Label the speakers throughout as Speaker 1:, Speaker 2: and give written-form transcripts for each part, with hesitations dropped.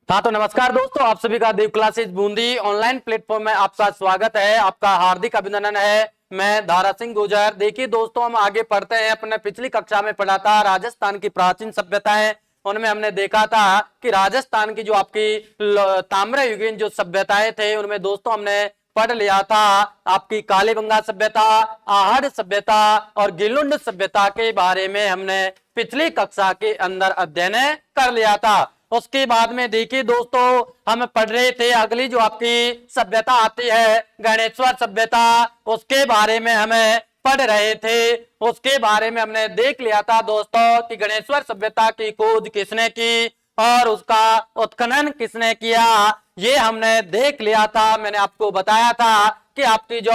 Speaker 1: हाँ तो नमस्कार दोस्तों, आप सभी का देव क्लासेस बूंदी ऑनलाइन प्लेटफॉर्म में आपका स्वागत है। आपका हार्दिक अभिनंदन है। मैं धारा सिंह गुर्जर। देखिए दोस्तों, हम आगे पढ़ते हैं। अपने पिछली कक्षा में पढ़ा था राजस्थान की प्राचीन सभ्यताएं। उनमें हमने देखा था कि राजस्थान की जो आपकी ताम्रयुगीन जो सभ्यताएं थे, उनमें दोस्तों हमने पढ़ लिया था आपकी कालीबंगा सभ्यता, आहड़ सभ्यता और गिलुंड सभ्यता के बारे में हमने पिछली कक्षा के अंदर अध्ययन कर लिया था। उसके बाद में देखिए दोस्तों, हम पढ़ रहे थे अगली जो आपकी सभ्यता आती है गणेश्वर सभ्यता, उसके बारे में हमें पढ़ रहे थे। उसके बारे में हमने देख लिया था दोस्तों कि गणेश्वर सभ्यता की खोज किसने की और उसका उत्खनन किसने किया, ये हमने देख लिया था। मैंने आपको बताया था कि आपकी जो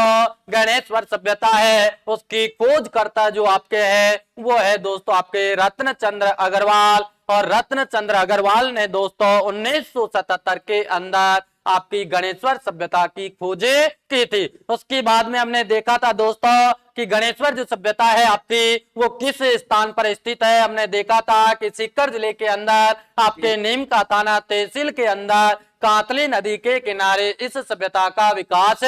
Speaker 1: गणेश्वर सभ्यता है उसकी खोजकर्ता जो आपके है वो है दोस्तों आपके रत्नचंद्र अग्रवाल। और रत्नचंद्र अग्रवाल ने दोस्तों 1977 के अंदर आपकी गणेश्वर सभ्यता की खोजें की थी। उसके बाद में हमने देखा था दोस्तों कि गणेश्वर जो सभ्यता है आपकी वो किस स्थान पर स्थित है। हमने देखा था कि सीकर जिले के अंदर आपके नीम का थाना तहसील के अंदर कांतली नदी के किनारे इस सभ्यता का विकास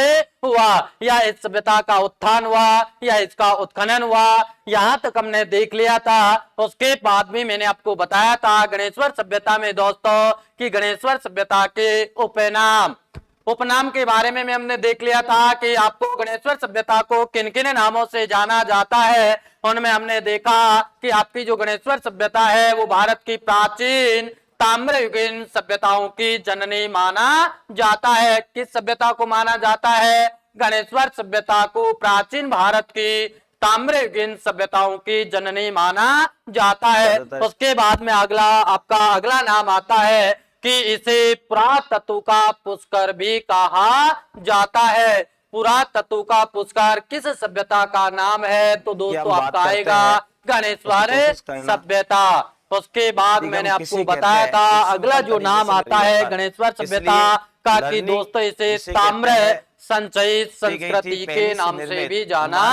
Speaker 1: हुआ या इस सभ्यता का उत्थान हुआ या इसका उत्खनन हुआ, यहां तक हमने देख लिया था। उसके बाद भी मैंने आपको बताया था गणेश्वर सभ्यता में दोस्तों कि गणेश्वर सभ्यता के उपनाम के बारे में हमने देख लिया था कि आपको गणेश्वर सभ्यता को किन किन नामों से जाना जाता है। उनमें हमने देखा कि आपकी जो गणेश्वर सभ्यता है वो भारत की प्राचीन ताम्रयुगीन सभ्यताओं की जननी माना जाता है। किस सभ्यता को माना जाता है? गणेश्वर सभ्यता को प्राचीन भारत की ताम्रयुगीन सभ्यताओं की जननी माना जाता है। उसके बाद में अगला नाम आता है कि इसे पुरातत्व का पुष्कर भी कहा जाता है। पुरातत्व का पुष्कर किस सभ्यता का नाम है? तो दोस्तों आपका आएगा गणेश्वर सभ्यता। उसके बाद मैंने आपको बताया था अगला जो नाम आता है गणेश्वर सभ्यता का कि दोस्तों इसे ताम्र संचयित संस्कृति के नाम से भी जाना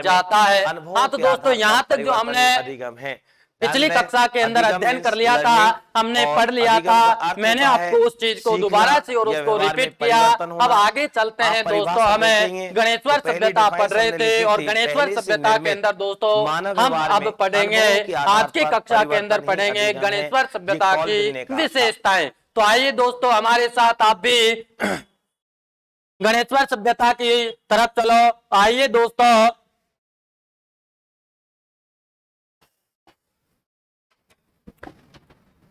Speaker 1: जाता है। हाँ तो दोस्तों यहाँ तक जो हमने पिछली कक्षा के अंदर अध्ययन कर लिया था, हमने पढ़ लिया था। मैंने आपको उस चीज को दोबारा से और उसको रिपीट किया। अब आगे चलते हैं दोस्तों, हमें गणेश्वर सभ्यता पढ़ रहे थे और गणेश्वर सभ्यता के अंदर दोस्तों हम अब पढ़ेंगे, आज की कक्षा के अंदर पढ़ेंगे गणेश्वर सभ्यता की विशेषताएं। तो आइए दोस्तों हमारे साथ आप भी गणेश्वर सभ्यता की तरफ चलो। आइए दोस्तों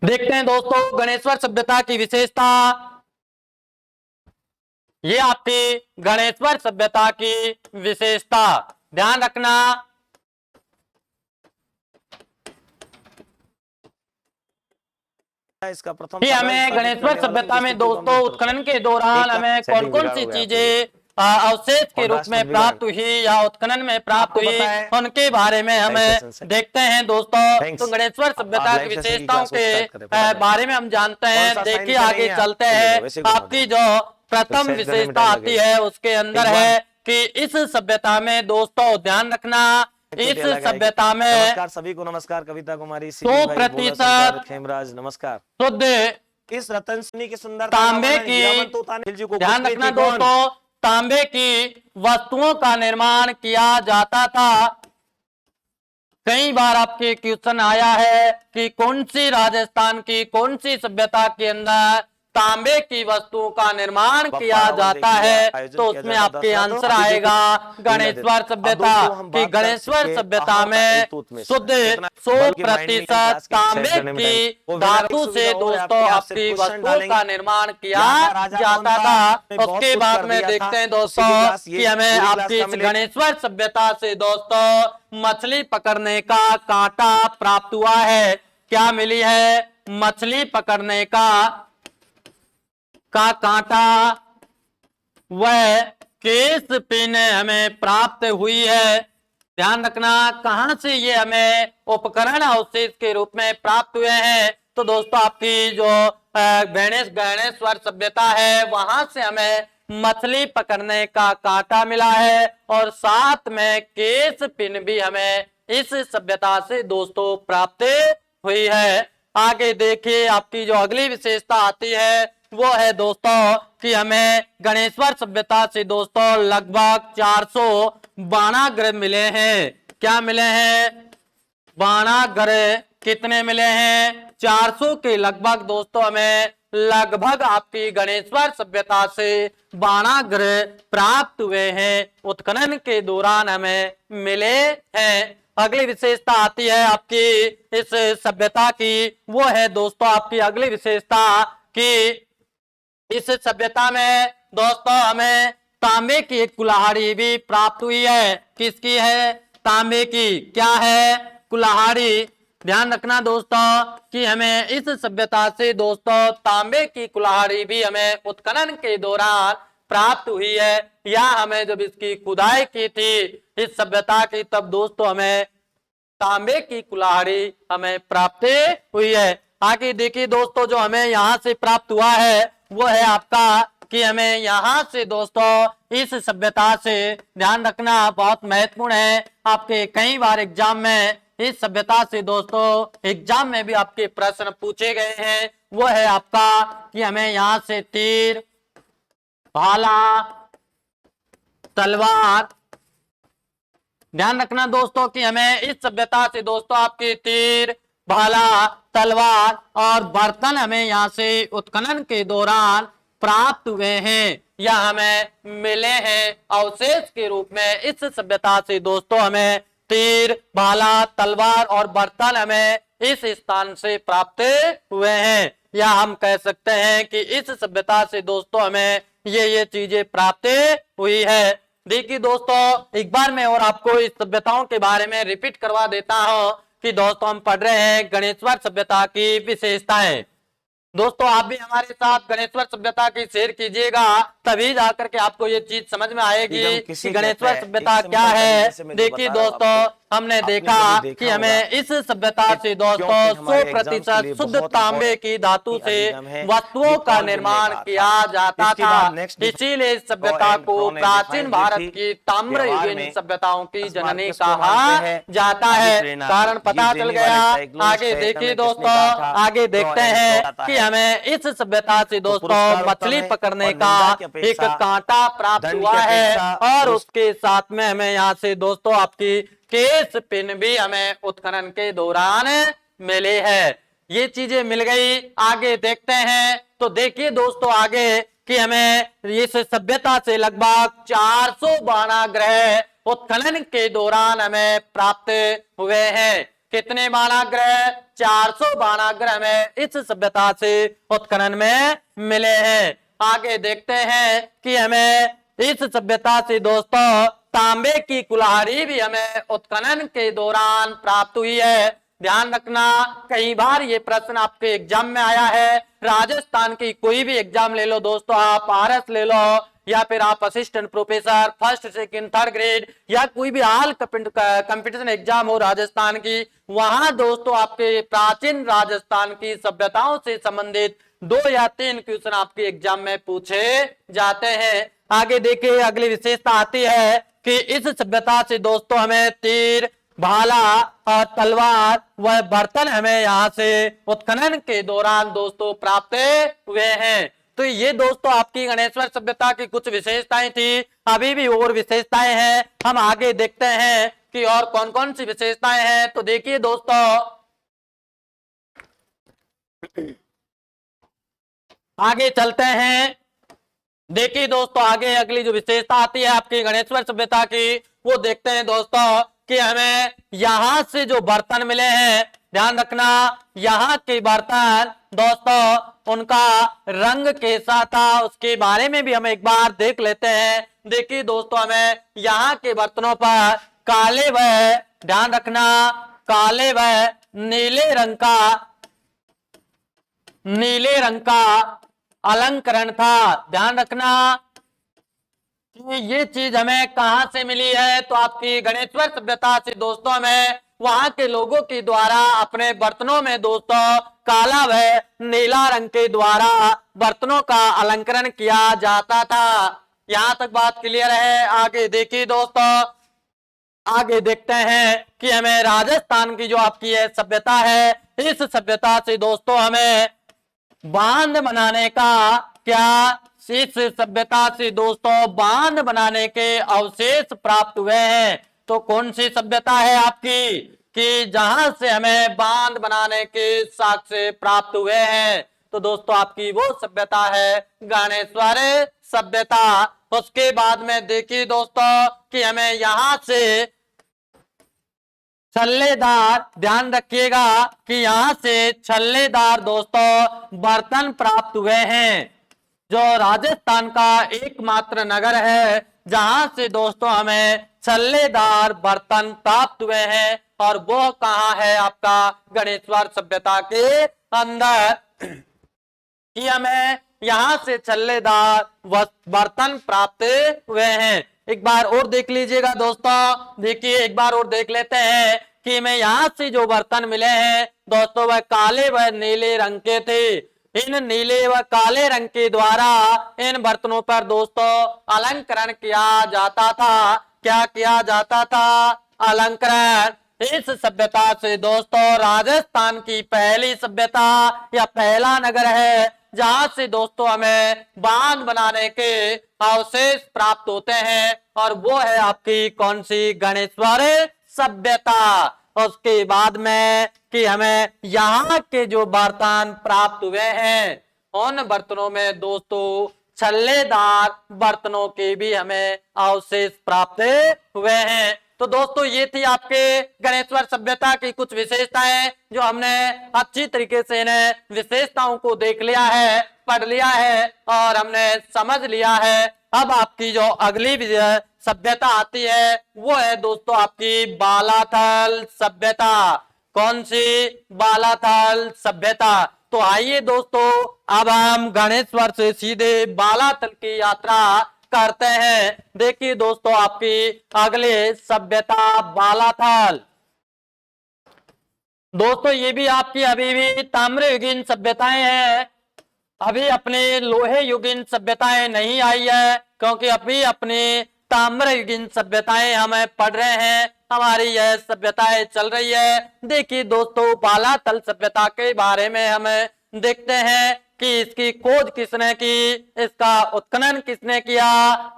Speaker 1: देखते हैं दोस्तों गणेश्वर सभ्यता की विशेषता। ये आपकी गणेश्वर सभ्यता की विशेषता, ध्यान रखना।
Speaker 2: इसका प्रथम
Speaker 1: कि हमें गणेश्वर सभ्यता में दोस्तों उत्खनन के दौरान हमें कौन कौन सी चीजें अवशेष के रूप में प्राप्त हुई या उत्खनन में प्राप्त हुई, उनके बारे में हमें देखते हैं दोस्तों। तो गणेश्वर सभ्यता की विशेषताओं के बारे में हम जानते हैं। देखिए आगे चलते हैं। आपकी जो प्रथम विशेषता आती है उसके अंदर है कि इस सभ्यता में दोस्तों ध्यान रखना, इस सभ्यता में
Speaker 2: नमस्कार सभी को, नमस्कार कविता कुमारी
Speaker 1: 100%
Speaker 2: खेमराज नमस्कार।
Speaker 1: शुद्ध
Speaker 2: इस रतन सिंह की सुंदरता
Speaker 1: तांबे की, ध्यान रखना दोस्तों, तांबे की वस्तुओं का निर्माण किया जाता था। कई बार आपके क्वेश्चन आया है कि कौन सी राजस्थान की कौन सी सभ्यता के अंदर तांबे की वस्तुओं का निर्माण किया जाता है, तो उसमें आपके आंसर आएगा गणेश्वर सभ्यता। कि गणेश्वर सभ्यता में शुद्ध 100% तांबे की धातु से दोस्तों आपकी वस्तुओं का निर्माण किया जाता था। उसके बाद में देखते हैं दोस्तों कि हमें आपकी इस गणेश्वर सभ्यता से दोस्तों मछली पकड़ने का कांटा प्राप्त हुआ है। क्या मिली है? मछली पकड़ने का कांटा, वह केस पिन हमें प्राप्त हुई है। ध्यान रखना कहां से ये हमें उपकरण अवशेष के रूप में प्राप्त हुए हैं। तो दोस्तों आपकी जो गणेश्वर सभ्यता है वहां से हमें मछली पकड़ने का कांटा मिला है और साथ में केस पिन भी हमें इस सभ्यता से दोस्तों प्राप्त हुई है। आगे देखिए आपकी जो अगली विशेषता आती है वो है दोस्तों कि हमें गणेश्वर सभ्यता से दोस्तों लगभग 400 बाणाग्रह मिले हैं। क्या मिले हैं? बाणाग्रह कितने मिले हैं? 400 के लगभग दोस्तों हमें लगभग आपकी गणेश्वर सभ्यता से बाणाग्रह प्राप्त हुए हैं, उत्खनन के दौरान हमें मिले हैं। अगली विशेषता आती है आपकी इस सभ्यता की, वो है दोस्तों आपकी अगली विशेषता कि इस सभ्यता में दोस्तों हमें तांबे की एक कुल्हाड़ी भी प्राप्त हुई है। किसकी है? तांबे की। क्या है? कुल्हाड़ी। ध्यान रखना दोस्तों कि हमें इस सभ्यता से दोस्तों तांबे की कुल्हाड़ी भी हमें उत्खनन के दौरान प्राप्त हुई है, या हमें जब इसकी खुदाई की थी इस सभ्यता की तब दोस्तों हमें तांबे की कुल्हाड़ी हमें प्राप्त हुई है। आगे देखिए दोस्तों जो हमें यहाँ से प्राप्त हुआ है वो है आपका कि हमें यहाँ से दोस्तों इस सभ्यता से, ध्यान रखना बहुत महत्वपूर्ण है, आपके कई बार एग्जाम में इस सभ्यता से दोस्तों एग्जाम में भी आपके प्रश्न पूछे गए हैं। वो है आपका कि हमें यहाँ से तीर, भाला, तलवार, ध्यान रखना दोस्तों कि हमें इस सभ्यता से दोस्तों आपके तीर, भाला, तलवार और बर्तन हमें यहाँ से उत्खनन के दौरान प्राप्त हुए हैं या हमें मिले हैं। अवशेष के रूप में इस सभ्यता से दोस्तों हमें तीर, भाला, तलवार और बर्तन हमें इस स्थान से प्राप्त हुए हैं, या हम कह सकते हैं कि इस सभ्यता से दोस्तों हमें ये चीजें प्राप्त हुई है। देखिए दोस्तों एक बार मैं और आपको इस सभ्यताओं के बारे में रिपीट करवा देता हूं कि दोस्तों हम पढ़ रहे हैं गणेश्वर सभ्यता की विशेषताएं। दोस्तों आप भी हमारे साथ गणेश्वर सभ्यता की शेयर कीजिएगा, तभी जाकर के आपको ये चीज समझ में आएगी कि गणेश्वर सभ्यता क्या है। देखिए दोस्तों हमने देखा कि हमें इस सभ्यता से दोस्तों 100% शुद्ध तांबे की धातु से वस्तुओं का निर्माण किया जाता था, इसीलिए इस सभ्यता को प्राचीन भारत की ताम्रयुगीन सभ्यताओं की जननी कहा जाता है। कारण पता चल गया। आगे देखिए दोस्तों, आगे देखते हैं कि हमें इस सभ्यता से दोस्तों मछली पकड़ने का एक कांटा प्राप्त हुआ है, और उसके साथ में हमें यहाँ से दोस्तों आपकी केस पिन भी हमें उत्खनन के दौरान मिले हैं। ये चीजें मिल गई। आगे देखते हैं तो देखिए दोस्तों आगे कि हमें इस सभ्यता से लगभग 400 बाणाग्रह उत्खनन के दौरान हमें प्राप्त हुए हैं। कितने बाणाग्रह? 400 बाणाग्रह में इस सभ्यता से उत्खनन में मिले हैं। आगे देखते हैं कि हमें इस सभ्यता से दोस्तों तांबे की कुल्हाड़ी भी हमें उत्खनन के दौरान प्राप्त हुई है। ध्यान रखना कई बार ये प्रश्न आपके एग्जाम में आया है। राजस्थान की कोई भी एग्जाम ले लो दोस्तों, आप आरएस ले लो या फिर आप assistant professor first second third grade या कोई भी ऑल कंपटीशन एग्जाम हो राजस्थान की, वहां दोस्तों आपके प्राचीन राजस्थान की सभ्यताओं से संबंधित 2 या 3 क्वेश्चन आपके एग्जाम में पूछे जाते हैं। आगे देखिए अगली विशेषता आती है कि इस सभ्यता से दोस्तों हमें तीर, भाला और तलवार व बर्तन हमें यहाँ से उत्खनन के दौरान दोस्तों प्राप्त हुए हैं। तो ये दोस्तों आपकी गणेश्वर सभ्यता की कुछ विशेषताएं थी। अभी भी और विशेषताएं हैं, हम आगे देखते हैं कि और कौन कौन सी विशेषताएं हैं। तो देखिए दोस्तों आगे चलते हैं। देखिए दोस्तों आगे अगली जो विशेषता आती है आपकी गणेश्वर सभ्यता की, वो देखते हैं दोस्तों कि हमें यहाँ से जो बर्तन मिले हैं, ध्यान रखना यहाँ के बर्तन दोस्तों उनका रंग कैसा था उसके बारे में भी हम एक बार देख लेते हैं। देखिए दोस्तों हमें यहाँ के बर्तनों पर काले व, ध्यान रखना काले व नीले रंग का अलंकरण था। ध्यान रखना कि ये चीज हमें कहां से मिली है, तो आपकी गणेश्वर सभ्यता से दोस्तों हमें वहां के लोगों के द्वारा अपने बर्तनों में दोस्तों काला व नीला रंग के द्वारा बर्तनों का अलंकरण किया जाता था। यहां तक बात क्लियर है। आगे देखिए दोस्तों, आगे देखते हैं कि हमें राजस्थान की जो आपकी सभ्यता है इस सभ्यता से दोस्तों हमें बांध बनाने का क्या इस सभ्यता से दोस्तों बांध बनाने के अवशेष प्राप्त हुए हैं। तो कौन सी सभ्यता है आपकी कि जहां से हमें बांध बनाने के साक्ष्य प्राप्त हुए हैं। तो दोस्तों आपकी वो सभ्यता है गणेश्वर सभ्यता। उसके बाद में देखिए दोस्तों कि हमें यहां से छल्लेदार, ध्यान रखिएगा कि यहां से छल्लेदार दोस्तों बर्तन प्राप्त हुए हैं, जो राजस्थान का एकमात्र नगर है जहां से दोस्तों हमें छल्लेदार बर्तन प्राप्त हुए हैं। और वो कहाँ है आपका गणेश्वर सभ्यता के अंदर कि हमें यहां से छल्लेदार बर्तन प्राप्त हुए हैं। एक बार और देख लीजिएगा दोस्तों, देखिए एक बार और देख लेते हैं कि हमें यहाँ से जो बर्तन मिले हैं दोस्तों वह काले व नीले रंग के थे। इन नीले व काले रंग के द्वारा इन बर्तनों पर दोस्तों अलंकरण किया जाता था। क्या किया जाता था? अलंकरण। इस सभ्यता से दोस्तों राजस्थान की पहली सभ्यता या पहला नगर है जहां से दोस्तों हमें बांध बनाने के अवशेष प्राप्त होते हैं, और वो है आपकी कौन सी गणेश्वर सभ्यता। उसके बाद में कि हमें यहाँ के जो बर्तन प्राप्त हुए हैं उन बर्तनों में दोस्तों छल्लेदार बर्तनों के भी हमें अवशेष प्राप्त हुए हैं। तो दोस्तों ये थी आपके गणेश्वर सभ्यता की कुछ विशेषताएं जो हमने अच्छी तरीके से इन्हें विशेषताओं को देख लिया है, पढ़ लिया है और हमने समझ लिया है। अब आपकी जो अगली सभ्यता आती है वो है दोस्तों आपकी बालाथल सभ्यता। कौन सी? बालाथल सभ्यता। तो आइए दोस्तों अब हम गणेश्वर से सीधे बालाथल की यात्रा करते हैं। देखिए दोस्तों आपकी अगले सभ्यता बालाथल। दोस्तों ये भी आपकी अभी भी ताम्रयुगीन सभ्यताएं हैं, अभी अपने लोहे युगीन सभ्यताएं नहीं आई है, क्योंकि अभी अपनी ताम्रयुगीन सभ्यताएं हमें पढ़ रहे हैं, हमारी यह सभ्यताएं चल रही है। देखिए दोस्तों बालाथल सभ्यता के बारे में हमें देखते हैं कि इसकी खोज किसने की, इसका उत्खनन किसने किया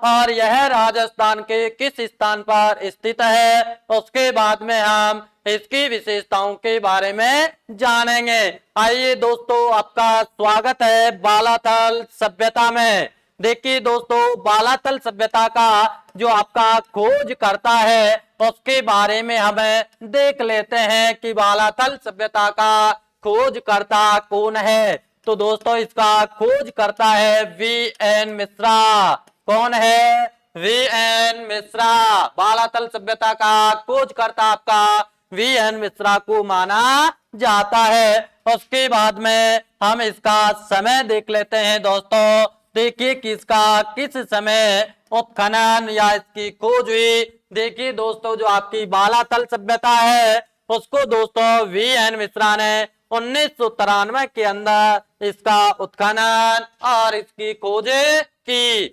Speaker 1: और यह राजस्थान के किस स्थान पर स्थित है। उसके बाद में हम इसकी विशेषताओं के बारे में जानेंगे। आइए दोस्तों आपका स्वागत है बालाथल सभ्यता में। देखिए दोस्तों बालाथल सभ्यता का जो आपका खोज करता है उसके बारे में हमें देख लेते हैं कि बालाथल सभ्यता का खोज करता कौन है। तो दोस्तों इसका खोज करता है वी.एन. मिश्रा। कौन है? वी.एन. मिश्रा। बालाथल सभ्यता का खोज करता आपका वी.एन. मिश्रा को माना जाता है। उसके बाद में हम इसका समय देख लेते हैं दोस्तों। देखिए कि इसका किस समय उत्खनन या इसकी खोज हुई। देखिए दोस्तों जो आपकी बालाथल सभ्यता है उसको दोस्तों वी.एन. मिश्रा ने 1993 के अंदर इसका उत्खनन और इसकी खोज की।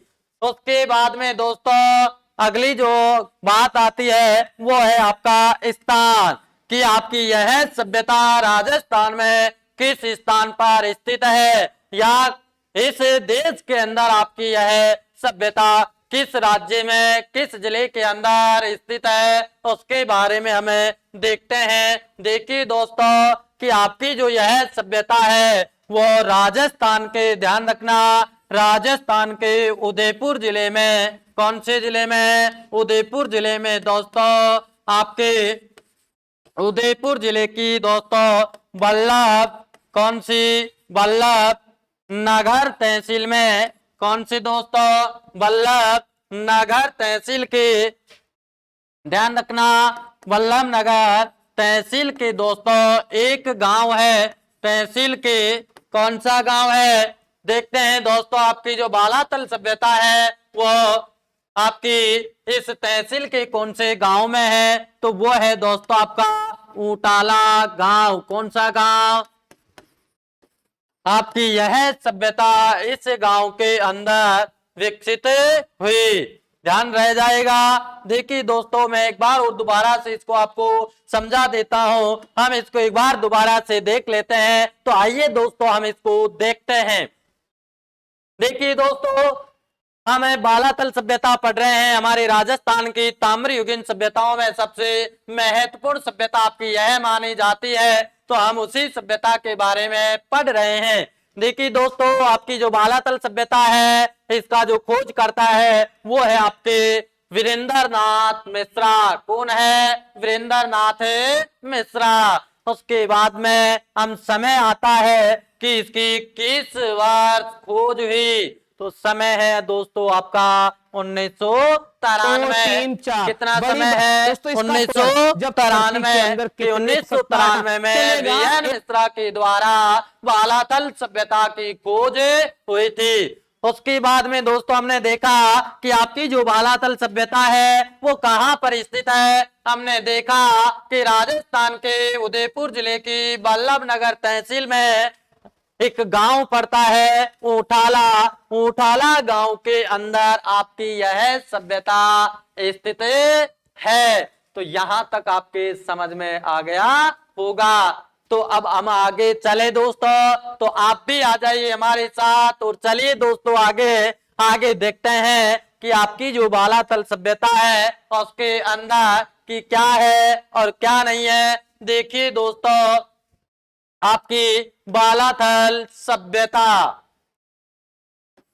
Speaker 1: उसके बाद में दोस्तों अगली जो बात आती है वो है आपका स्थान, कि आपकी यह सभ्यता राजस्थान में किस स्थान पर स्थित है, या इस देश के अंदर आपकी यह सभ्यता किस राज्य में किस जिले के अंदर स्थित है, उसके बारे में हमें देखते हैं। देखिए दोस्तों कि आपकी जो यह सभ्यता है वो राजस्थान के, ध्यान रखना, राजस्थान के उदयपुर जिले में, कौन से जिले में? उदयपुर जिले में दोस्तों आपके उदयपुर जिले की दोस्तों बल्लभ, कौन सी? बल्लभ नगर तहसील में, कौन सी दोस्तों? बल्लभ नगर तहसील के, ध्यान रखना, बल्लभ नगर तहसील के दोस्तों एक गांव है, तहसील के कौन सा गांव है? देखते हैं दोस्तों आपकी जो बालाथल सभ्यता है वो आपकी इस तहसील के कौन से गांव में है। तो वो है दोस्तों आपका ऊटाला गांव। कौन सा गांव? आपकी यह सभ्यता इस गांव के अंदर विकसित हुई। ध्यान रह जाएगा। देखिए दोस्तों, मैं एक बार और दोबारा से इसको आपको समझा देता हूं। हम इसको एक बार दोबारा से देख लेते हैं। तो आइए दोस्तों, हम इसको देखते हैं। देखिए दोस्तों, हम बालातल सभ्यता पढ़ रहे हैं। हमारे राजस्थान की ताम्रयुगीन सभ्यताओं में सबसे महत्वपूर्ण सभ्यता आपकी यह मानी जाती है। तो हम उसी सभ्यता के बारे में पढ़ रहे हैं। देखिए दोस्तों, आपकी जो बालातल सभ्यता है, इसका जो खोज करता है वो है आपके वीरेंद्रनाथ मिश्रा। कौन है? वीरेंद्रनाथ मिश्रा। उसके बाद में हम समय आता है कि इसकी किस वर्ष खोज हुई। तो समय है दोस्तों आपका 1993। कितना समय है? 1993। 1993 में वीएन मिश्रा के द्वारा बालातल सभ्यता की खोज हुई थी। उसके बाद में दोस्तों हमने देखा कि आपकी जो बालातल सभ्यता है वो कहाँ पर स्थित है। हमने देखा कि राजस्थान के उदयपुर जिले की बल्लभनगर तहसील में एक गांव पड़ता है ऊठाला। ऊठाला गांव के अंदर आपकी यह सभ्यता स्थित है। तो यहां तक आपके समझ में आ गया होगा। तो अब हम आगे चले दोस्तों, तो आप भी आ जाइए हमारे साथ और चलिए दोस्तों आगे देखते हैं कि आपकी जो बालातल सभ्यता है उसके अंदर की क्या है और क्या नहीं है। देखिए दोस्तों, आपकी बालातल सभ्यता,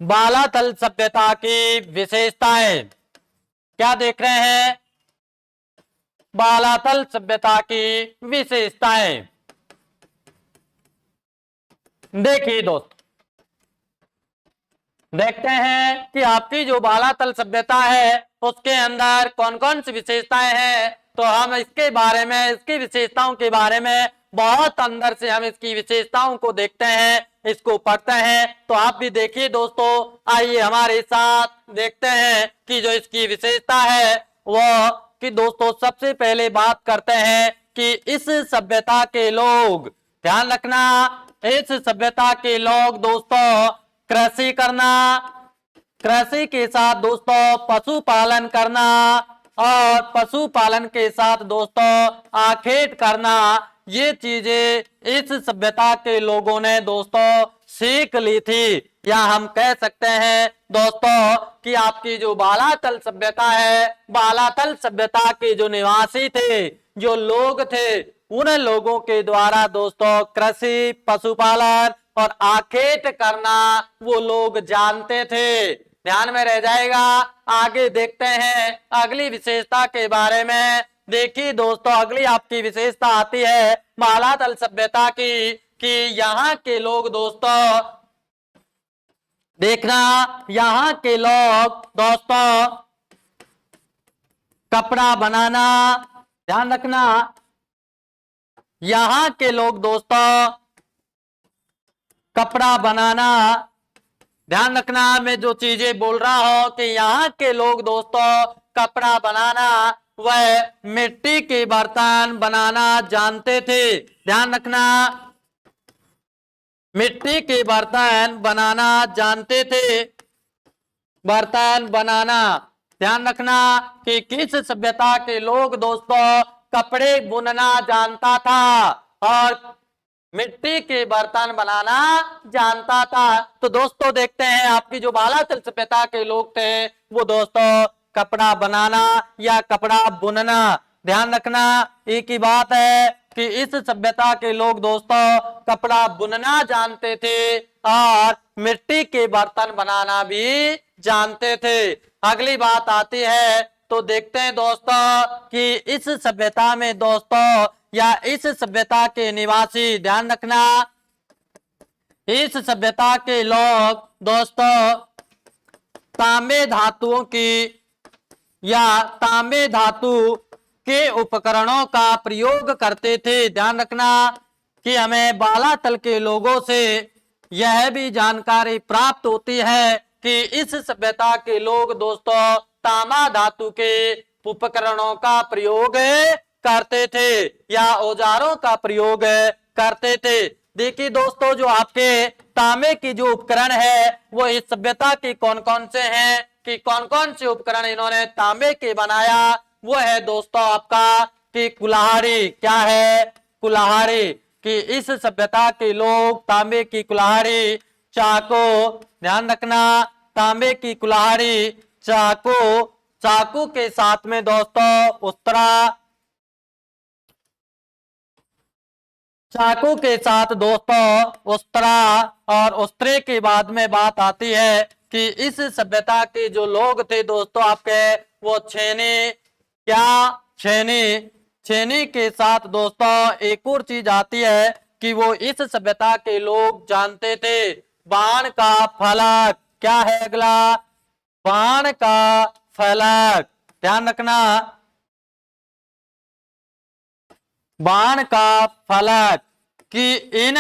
Speaker 1: बालातल सभ्यता की विशेषताएं क्या देख रहे हैं? बालातल सभ्यता की विशेषताएं देखिए दोस्तों, देखते हैं कि आपकी जो बालातल सभ्यता है उसके अंदर कौन कौन सी विशेषताएं हैं। तो हम इसके बारे में, इसकी विशेषताओं के बारे में बहुत अंदर से हम इसकी विशेषताओं को देखते हैं, इसको पढ़ते हैं। तो आप भी देखिए दोस्तों, आइए हमारे साथ देखते हैं कि जो इसकी विशेषता है वो कि दोस्तों सबसे पहले बात करते हैं कि इस सभ्यता के लोग, ध्यान रखना, इस सभ्यता के लोग दोस्तों कृषि करना, कृषि के साथ दोस्तों पशुपालन करना और पशुपालन के साथ दोस्तों आखेट करना, ये चीजें इस सभ्यता के लोगों ने दोस्तों सीख ली थी। या हम कह सकते हैं दोस्तों कि आपकी जो बालातल सभ्यता है, बालातल सभ्यता के जो निवासी थे, जो लोग थे, उन लोगों के द्वारा दोस्तों कृषि, पशुपालन और आखेट करना वो लोग जानते थे। ध्यान में रह जाएगा। आगे देखते हैं अगली विशेषता के बारे में। देखिए दोस्तों, अगली आपकी विशेषता आती है बालातल सभ्यता की कि यहाँ के लोग दोस्तों, देखना, यहाँ के लोग दोस्तों कपड़ा बनाना, ध्यान रखना, यहाँ के लोग दोस्तों कपड़ा बनाना, ध्यान रखना, मैं जो चीजें बोल रहा हूं कि यहाँ के लोग दोस्तों कपड़ा बनाना, वह मिट्टी के बर्तन बनाना जानते थे। ध्यान रखना, मिट्टी के बर्तन बनाना जानते थे। बर्तन बनाना, ध्यान रखना कि किस सभ्यता के लोग दोस्तों कपड़े बुनना जानता था और मिट्टी के बर्तन बनाना जानता था। तो दोस्तों देखते हैं आपकी जो बालातल सभ्यता के लोग थे वो दोस्तों कपड़ा बनाना या कपड़ा बुनना, ध्यान रखना, एक ही बात है कि इस सभ्यता के लोग दोस्तों कपड़ा बुनना जानते थे और मिट्टी के बर्तन बनाना भी जानते थे। अगली बात आती है, तो देखते हैं दोस्तों कि इस सभ्यता में दोस्तों या इस सभ्यता के निवासी, ध्यान रखना, इस सभ्यता के लोग दोस्तों तांबे धातुओं की या तांबे धातु के उपकरणों का प्रयोग करते थे। ध्यान रखना कि हमें बालातल के लोगों से यह भी जानकारी प्राप्त होती है कि इस सभ्यता के लोग दोस्तों तांबा धातु के उपकरणों का प्रयोग करते थे या औजारों का प्रयोग करते थे। देखिए दोस्तों, जो आपके तांबे की जो उपकरण है वो इस सभ्यता के कौन कौन से हैं, कि कौन कौन से उपकरण इन्होंने तांबे के बनाया, वो है दोस्तों आपका कि कुल्हाड़ी। क्या है? कुल्हाड़ी। कि इस सभ्यता के लोग तांबे की कुल्हाड़ी, चाकू, ध्यान रखना, तांबे की कुल्हाड़ी, चाकू, चाकू के साथ में दोस्तों उस्तरा, चाकू के साथ दोस्तों उस्तरा, और उस्तरे के बाद में बात आती है कि इस सभ्यता के जो लोग थे दोस्तों आपके, वो छेनी, क्या? छेनी। छेनी के साथ दोस्तों एक और चीज आती है कि वो इस सभ्यता के लोग जानते थे बाण का फलक। क्या है अगला? बाण का फलक। ध्यान रखना, बाण का फलक। कि इन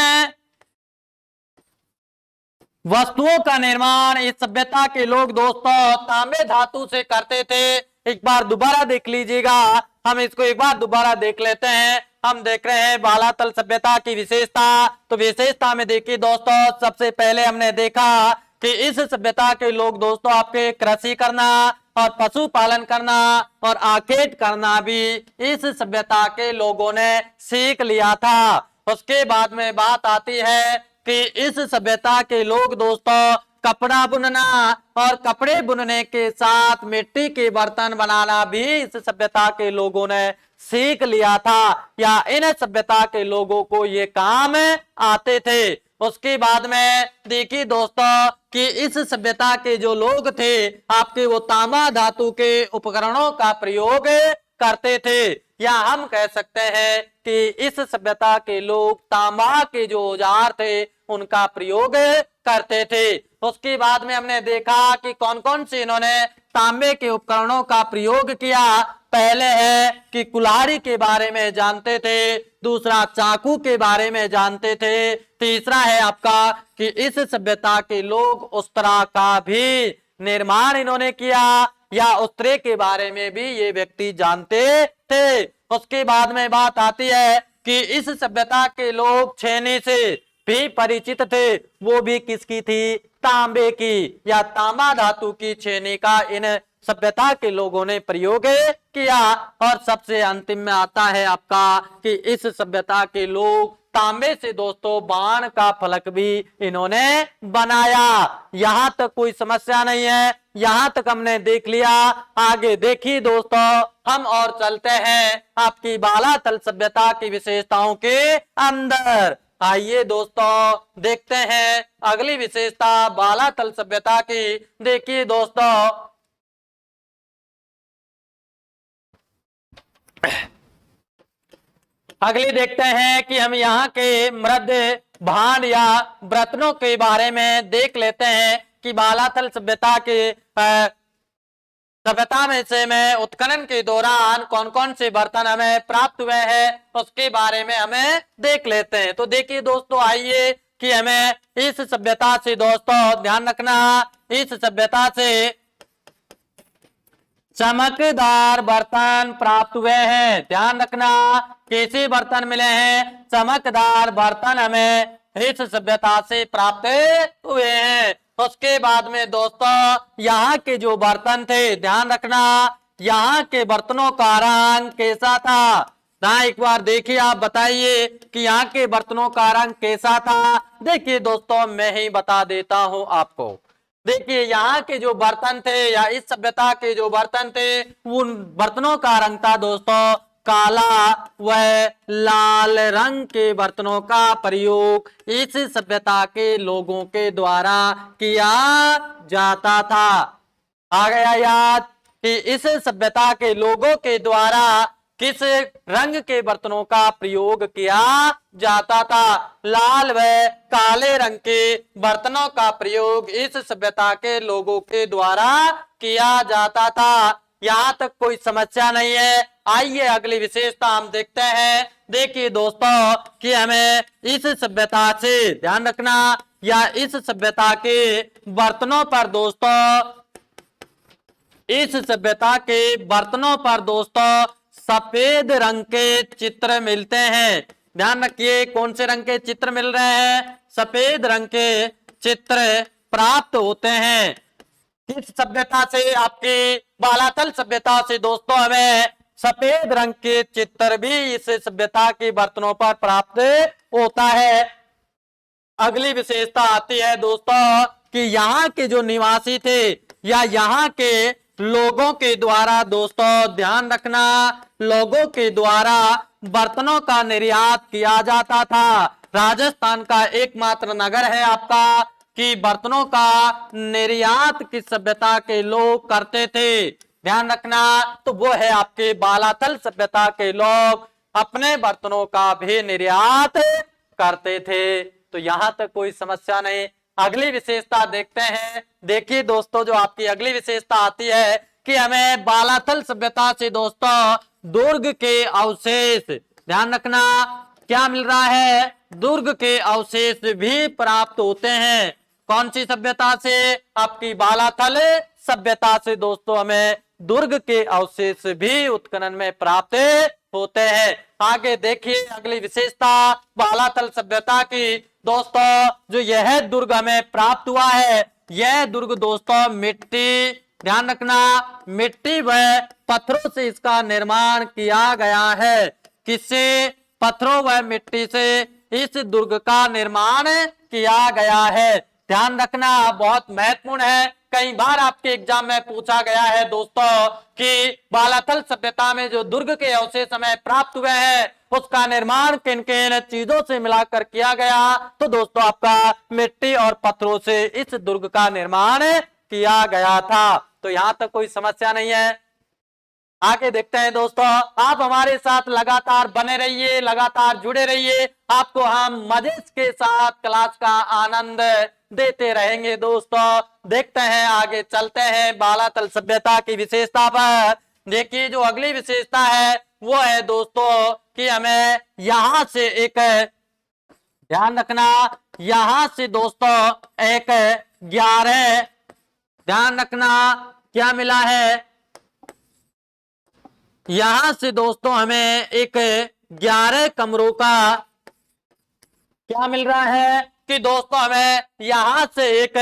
Speaker 1: वस्तुओं का निर्माण इस सभ्यता के लोग दोस्तों तांबे धातु से करते थे। एक बार दोबारा देख लीजिएगा, हम इसको एक बार दोबारा देख लेते हैं। हम देख रहे हैं बालातल सभ्यता की विशेषता। तो विशेषता में देखिए दोस्तों, सबसे पहले हमने देखा कि इस सभ्यता के लोग दोस्तों आपके कृषि करना और पशुपालन करना और आखेट करना भी इस सभ्यता के लोगों ने सीख लिया था। उसके बाद में बात आती है कि इस सभ्यता के लोग दोस्तों कपड़ा बुनना और कपड़े बुनने के साथ मिट्टी के बर्तन बनाना भी इस सभ्यता के लोगों ने सीख लिया था, या इन सभ्यता के लोगों को ये काम आते थे। उसके बाद में देखिए दोस्तों कि इस सभ्यता के जो लोग थे आपके, वो तांबा धातु के उपकरणों का प्रयोग करते थे, या हम कह सकते हैं कि इस सभ्यता के लोग तांबा के जो औजार थे उनका प्रयोग करते थे। उसके बाद में हमने देखा कि कौन कौन से इन्होंने तांबे के उपकरणों का प्रयोग किया। पहले है कि कुल्हाड़ी के बारे में जानते थे, दूसरा चाकू के बारे में जानते थे, तीसरा है आपका कि इस सभ्यता के लोग उस्तरा का भी निर्माण इन्होंने किया, या उस्तरे के बारे में भी ये व्यक्ति जानते थे। उसके बाद में बात आती है कि इस सभ्यता के लोग छेनी से भी परिचित थे, वो भी किसकी थी? तांबे की, या तांबा धातु की छेनी का इन सभ्यता के लोगों ने प्रयोग किया। और सबसे अंतिम में आता है आपका कि इस सभ्यता के लोग तांबे से दोस्तों बाण का फलक भी इन्होंने बनाया। यहां तक कोई समस्या नहीं है, यहां तक हमने देख लिया। आगे देखिए दोस्तों, हम और चलते हैं आपकी बालातल सभ्यता की विशेषताओं के अंदर। आइए दोस्तों देखते हैं अगली विशेषता बालातल सभ्यता की। देखिए दोस्तों, अगली देखते हैं कि हम यहाँ के मृद भांड या बर्तनों के बारे में देख लेते हैं कि बालातल सभ्यता के सभ्यता में से में उत्खनन के दौरान कौन कौन से बर्तन हमें प्राप्त हुए हैं, उसके बारे में हमें देख लेते हैं। तो देखिए दोस्तों, आइए कि हमें इस सभ्यता से दोस्तों ध्यान रखना, इस सभ्यता से चमकदार बर्तन प्राप्त हुए हैं। ध्यान रखना, कैसे बर्तन मिले हैं? चमकदार बर्तन हमें इस सभ्यता से प्राप्त हुए हैं। उसके बाद में दोस्तों यहाँ के जो बर्तन थे, ध्यान रखना, यहाँ के बर्तनों का रंग कैसा था? ना एक बार देखिए, आप बताइए कि यहाँ के बर्तनों का रंग कैसा था। देखिए दोस्तों, मैं ही बता देता हूं आपको। देखिए यहाँ के जो बर्तन थे या इस सभ्यता के जो बर्तन थे, उन बर्तनों का रंग था दोस्तों काला व लाल रंग के बर्तनों का प्रयोग इस सभ्यता के लोगों के द्वारा किया जाता था। आ गया याद कि इस सभ्यता के लोगों के द्वारा किस रंग के बर्तनों का प्रयोग किया जाता था? लाल व काले रंग के बर्तनों का प्रयोग इस सभ्यता के लोगों के द्वारा किया जाता था। यहाँ तक कोई समस्या नहीं है। आइए अगली विशेषता हम देखते हैं। देखिए दोस्तों कि हमें इस सभ्यता से ध्यान रखना, या इस सभ्यता के बर्तनों पर दोस्तों, इस सभ्यता के बर्तनों पर दोस्तों सफेद रंग के चित्र मिलते हैं। ध्यान रखिए, कौन से रंग के चित्र मिल रहे हैं? सफेद रंग के चित्र प्राप्त होते हैं। किस सभ्यता से? आपकी बालातल सभ्यता से दोस्तों हमें सफेद रंग के चित्र भी इस सभ्यता के बर्तनों पर प्राप्त होता है। अगली विशेषता आती है दोस्तों कि यहाँ के जो निवासी थे या यहाँ के लोगों के द्वारा, दोस्तों ध्यान रखना, लोगों के द्वारा बर्तनों का निर्यात किया जाता था। राजस्थान का एकमात्र नगर है आपका कि बर्तनों का निर्यात किस सभ्यता के लोग करते थे, ध्यान रखना, तो वो है आपके बालातल सभ्यता के लोग अपने बर्तनों का भी निर्यात करते थे। तो यहां तक कोई समस्या नहीं। अगली विशेषता देखते हैं। देखिए दोस्तों, जो आपकी अगली विशेषता आती है कि हमें बालातल सभ्यता से दोस्तों दुर्ग के अवशेष, ध्यान रखना, क्या मिल रहा है? दुर्ग के अवशेष भी प्राप्त होते हैं। कौन सी सभ्यता से? आपकी बालातल सभ्यता से दोस्तों हमें दुर्ग के अवशेष भी उत्खनन में प्राप्त होते हैं। आगे देखिए अगली विशेषता बालातल सभ्यता की दोस्तों, जो यह दुर्ग हमें प्राप्त हुआ है, यह दुर्ग दोस्तों मिट्टी, ध्यान रखना, मिट्टी व पत्थरों से इसका निर्माण किया गया है। किससे? पत्थरों व मिट्टी से इस दुर्ग का निर्माण किया गया है। ध्यान रखना, बहुत महत्वपूर्ण है। कई बार आपके एग्जाम में पूछा गया है दोस्तों कि बालातल सभ्यता में जो दुर्ग के अवशेष हमें प्राप्त हुए हैं उसका निर्माण किन किन चीजों से मिलाकर किया गया, तो दोस्तों आपका मिट्टी और पत्थरों से इस दुर्ग का निर्माण किया गया था। तो यहां तक कोई समस्या नहीं है। आगे देखते हैं दोस्तों, आप हमारे साथ लगातार बने रहिए, लगातार जुड़े रहिए, आपको हम मजे के साथ क्लास का आनंद देते रहेंगे। दोस्तों देखते हैं, आगे चलते हैं बालातल सभ्यता की विशेषता पर। देखिए जो अगली विशेषता है वो है दोस्तों कि हमें यहां से एक, ध्यान रखना, यहां से दोस्तों एक 11, ध्यान रखना, क्या मिला है? यहां से दोस्तों हमें एक 11 कमरों का क्या मिल रहा है कि दोस्तों हमें यहां से एक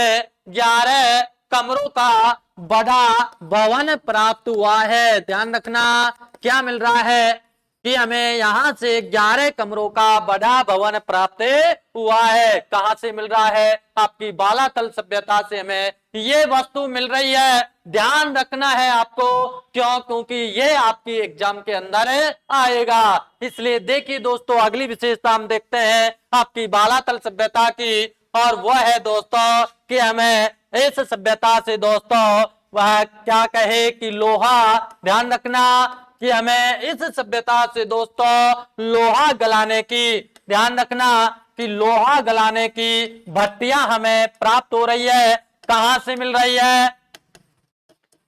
Speaker 1: 11 कमरों का बड़ा भवन प्राप्त हुआ है। ध्यान रखना, क्या मिल रहा है कि हमें यहां से 11 कमरों का बड़ा भवन प्राप्त हुआ है। कहां से मिल रहा है? आपकी बालातल सभ्यता से हमें ये वस्तु मिल रही है। ध्यान रखना है आपको, क्यों? क्योंकि ये आपकी एग्जाम के अंदर आएगा। इसलिए देखिए दोस्तों अगली विशेषता हम देखते हैं आपकी बालातल सभ्यता की, और वह है दोस्तों कि हमें इस सभ्यता से दोस्तों वह क्या कहे कि लोहा, ध्यान रखना, कि हमें इस सभ्यता से दोस्तों लोहा गलाने की, ध्यान रखना, कि लोहा गलाने की भट्टियां हमें प्राप्त हो रही है। कहां से मिल रही है?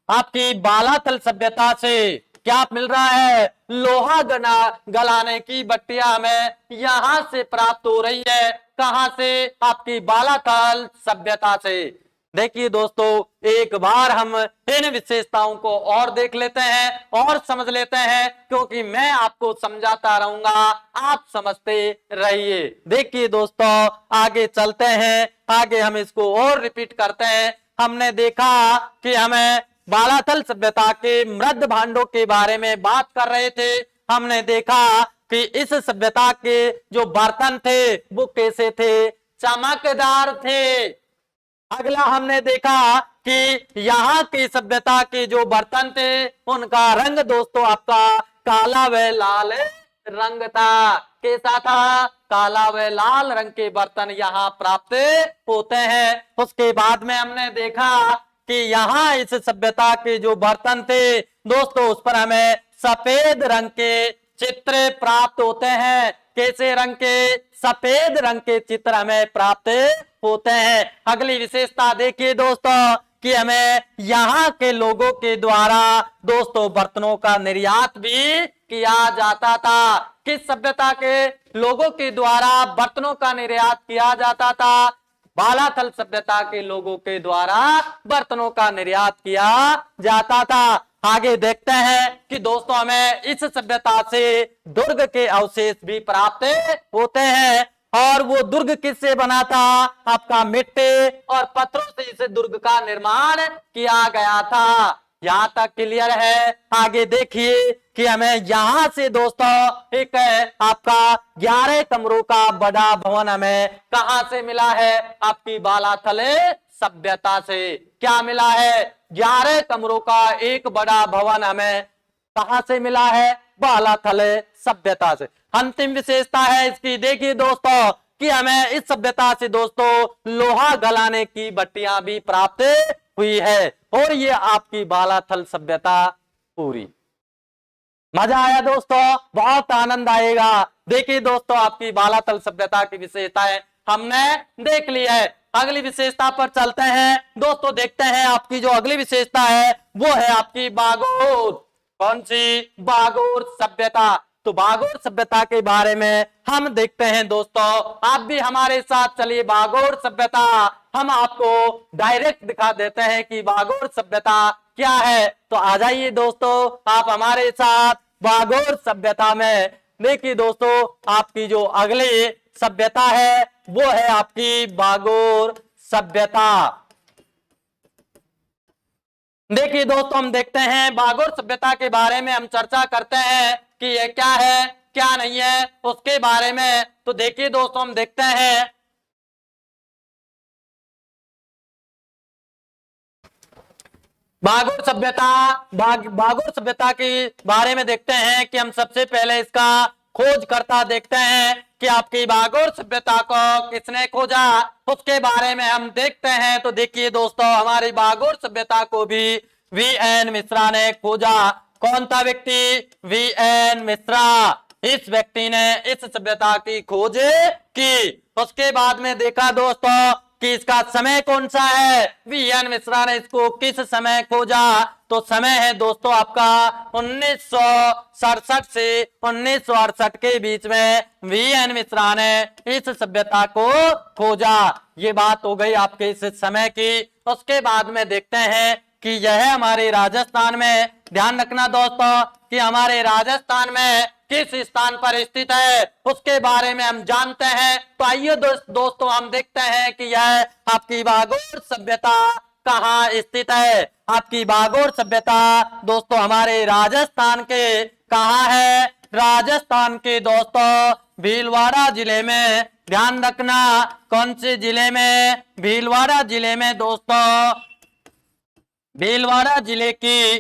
Speaker 1: आपकी बालातल सभ्यता से क्या मिल रहा है? लोहा गलाने की भट्टियां हमें यहां से प्राप्त हो रही है। कहां से? आपकी बालातल सभ्यता से। देखिए दोस्तों एक बार हम इन विशेषताओं को और देख लेते हैं और समझ लेते हैं, क्योंकि मैं आपको समझाता रहूंगा, आप समझते रहिए। देखिए दोस्तों आगे चलते हैं, आगे हम इसको और रिपीट करते हैं। हमने देखा कि हमें बालातल सभ्यता के मृद भांडों के बारे में बात कर रहे थे। हमने देखा कि इस सभ्यता के जो बर्तन थे वो कैसे थे? चमकदार थे। अगला हमने देखा कि यहाँ की सभ्यता के जो बर्तन थे उनका रंग दोस्तों आपका काला व लाल रंग था। कैसा था? काला व लाल रंग के बर्तन यहाँ प्राप्त होते हैं। उसके बाद में हमने देखा कि यहाँ इस सभ्यता के जो बर्तन थे दोस्तों उस पर हमें सफेद रंग के चित्र प्राप्त होते हैं। कैसे रंग के? सफेद रंग के चित्र हमें प्राप्त होते हैं। अगली विशेषता देखिए दोस्तों कि हमें यहाँ के लोगों के द्वारा दोस्तों बर्तनों का निर्यात भी किया जाता था। किस सभ्यता के लोगों के द्वारा बर्तनों का निर्यात किया जाता था? बालातल सभ्यता के लोगों के द्वारा बर्तनों का निर्यात किया जाता था। आगे देखते हैं कि दोस्तों हमें इस सभ्यता से दुर्ग के अवशेष भी प्राप्त होते हैं। और वो दुर्ग किससे बना था? आपका मिट्टी और पत्थरों से इस दुर्ग का निर्माण किया गया था। यहाँ तक क्लियर है? आगे देखिए कि हमें यहाँ से दोस्तों एक आपका 11 कमरों का बड़ा भवन हमें कहां से मिला है? आपकी बालाथल सभ्यता से। क्या मिला है? 11 कमरों का एक बड़ा भवन हमें कहां से मिला है? बालाथल सभ्यता से। अंतिम विशेषता है इसकी, देखिए दोस्तों कि हमें इस सभ्यता से दोस्तों लोहा गलाने की भट्टियां भी प्राप्त हुई है। और ये आपकी बालाथल सभ्यता पूरी। मजा आया दोस्तों? बहुत आनंद आएगा। देखिए दोस्तों आपकी बालाथल सभ्यता की विशेषताएं हमने देख ली है। अगली विशेषता पर चलते हैं दोस्तों। देखते हैं आपकी जो अगली विशेषता है वो है आपकी बागोर। कौन सी? बागोर सभ्यता। तो बागोर सभ्यता के बारे में हम देखते हैं दोस्तों। आप भी हमारे साथ चलिए। बागोर सभ्यता हम आपको डायरेक्ट दिखा देते हैं कि बागोर सभ्यता क्या है। तो आ जाइए दोस्तों आप हमारे साथ बागोर सभ्यता में। देखिए दोस्तों आपकी जो अगली सभ्यता है वो है आपकी बागोर सभ्यता। देखिए दोस्तों हम देखते हैं बागोर सभ्यता के बारे में हम चर्चा करते हैं कि ये क्या है क्या नहीं है उसके बारे में। तो देखिए दोस्तों हम देखते हैं बागोर सभ्यता। बागोर सभ्यता के बारे में देखते हैं कि हम सबसे पहले इसका खोजकर्ता देखते हैं कि आपकी बागोर सभ्यता को किसने खोजा, उसके बारे में हम देखते हैं। तो देखिए दोस्तों हमारी बागोर सभ्यता को भी वी.एन. मिश्रा ने खोजा। कौन था व्यक्ति? वी.एन. मिश्रा। इस व्यक्ति ने इस सभ्यता की खोज की। उसके बाद में देखा दोस्तों कि इसका समय कौन सा है। वी.एन. मिश्रा ने इसको किस समय खोजा? तो समय है दोस्तों आपका 1967 से 1968 के बीच में वी.एन. मिश्रा ने इस सभ्यता को खोजा। ये बात हो गई आपके इस समय की। उसके बाद में देखते हैं कि यह हमारे राजस्थान में, ध्यान रखना दोस्तों कि हमारे राजस्थान में किस स्थान पर स्थित है उसके बारे में हम जानते हैं। तो आइए दोस्तों हम देखते हैं कि यह आपकी बागोर सभ्यता कहाँ स्थित है। आपकी बागोर सभ्यता दोस्तों हमारे राजस्थान के कहाँ है? राजस्थान के दोस्तों भीलवाड़ा जिले में। ध्यान रखना कौन से जिले में? भीलवाड़ा जिले में दोस्तों। भीलवाड़ा जिले की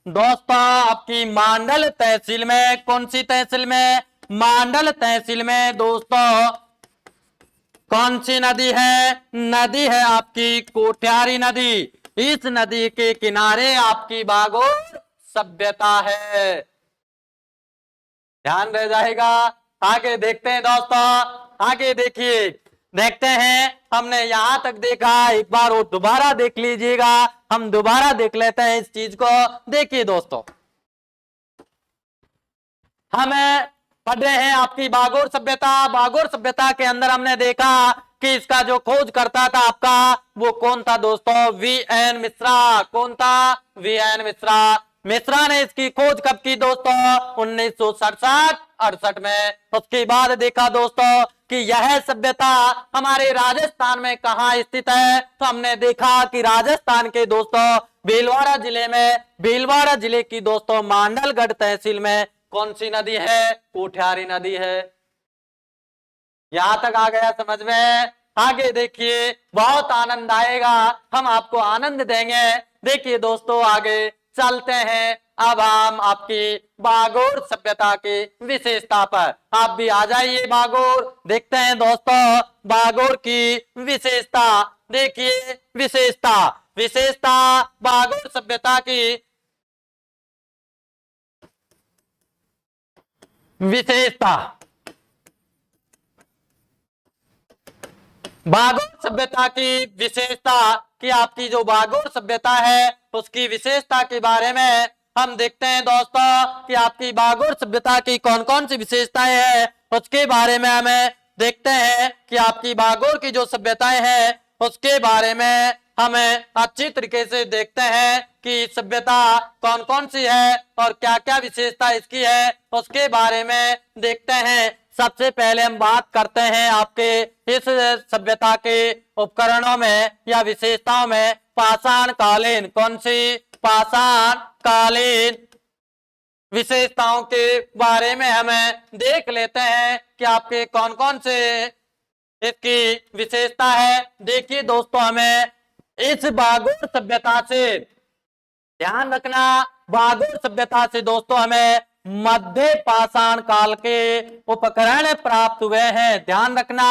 Speaker 1: दोस्तों आपकी मांडल तहसील में। कौन सी तहसील में? मांडल तहसील में दोस्तों। कौन सी नदी है? नदी है आपकी कोठियारी नदी। इस नदी के किनारे आपकी बागोर सभ्यता है। ध्यान रह जाएगा। आगे देखते हैं दोस्तों। आगे देखिए, देखते हैं हमने यहां तक देखा, एक बार वो दोबारा देख लीजिएगा। हम दोबारा देख लेते हैं इस चीज को। देखिए दोस्तों हमें पढ़ रहे हैं आपकी बागोर सभ्यता। बागोर सभ्यता के अंदर हमने देखा कि इसका जो खोज करता था आपका वो कौन था दोस्तों? वी.एन. मिश्रा। कौन था? वी.एन. मिश्रा। मिश्रा ने इसकी खोज कब की दोस्तों? 1967-68 में। उसके बाद देखा दोस्तों कि यह सभ्यता हमारे राजस्थान में कहाँ स्थित है। तो हमने देखा कि राजस्थान के दोस्तों भीलवाड़ा जिले में, भीलवाड़ा जिले की दोस्तों मांडलगढ़ तहसील में कौन सी नदी है? कोठियारी नदी है। यहां तक आ गया समझ में? आगे देखिए बहुत आनंद आएगा, हम आपको आनंद देंगे। देखिए दोस्तों आगे चलते हैं। अब हम आपकी बागोर सभ्यता की विशेषता पर। आप भी आ जाइए बागोर। देखते हैं दोस्तों बागोर की विशेषता। देखिए विशेषता, विशेषता बागोर सभ्यता की विशेषता। बागोर सभ्यता की विशेषता कि आपकी जो बागोर सभ्यता है उसकी विशेषता के बारे में हम देखते हैं दोस्तों कि आपकी बागोर सभ्यता की कौन कौन सी विशेषताएं हैं उसके बारे में हमें देखते हैं कि आपकी बागोर की जो सभ्यताएं हैं उसके बारे में हमें अच्छी तरीके से देखते हैं कि सभ्यता कौन कौन सी है और क्या क्या विशेषता इसकी है उसके बारे में देखते हैं। सबसे पहले हम बात करते हैं आपके इस सभ्यता के उपकरणों में या विशेषताओं में पाषाण कालीन। कौन सी? पाषाण कालीन विशेषताओं के बारे में हमें देख लेते हैं कि आपके कौन कौन से इसकी विशेषता है। देखिए दोस्तों, हमें इस बागोर सभ्यता से ध्यान रखना, बागोर सभ्यता से दोस्तों हमें मध्य पाषाण काल के उपकरण प्राप्त हुए हैं। ध्यान रखना,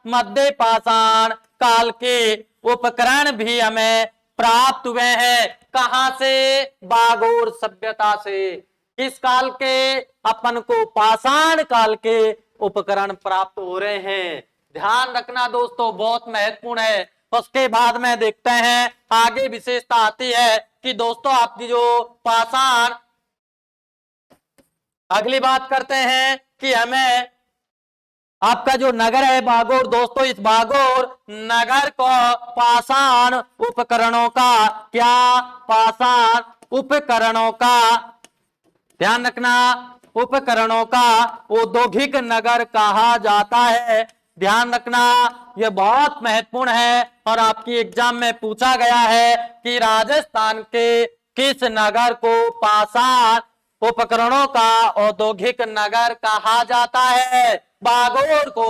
Speaker 1: मध्य पाषाण काल के उपकरण भी हमें प्राप्त हुए हैं। कहां से? बागोर सभ्यता से। किस काल के? अपन को पाषाण काल के उपकरण प्राप्त हो रहे हैं। ध्यान रखना दोस्तों, बहुत महत्वपूर्ण है। उसके बाद में देखते हैं आगे विशेषता आती है कि दोस्तों आपकी जो पाषाण, अगली बात करते हैं कि हमें आपका जो नगर है बागोर, दोस्तों इस बागोर नगर को पाषाण उपकरणों का, क्या? पाषाण उपकरणों का, ध्यान रखना, उपकरणों का औद्योगिक नगर कहा जाता है। ध्यान रखना, यह बहुत महत्वपूर्ण है और आपकी एग्जाम में पूछा गया है कि राजस्थान के किस नगर को पाषाण उपकरणों का औद्योगिक नगर कहा जाता है? बागोर को।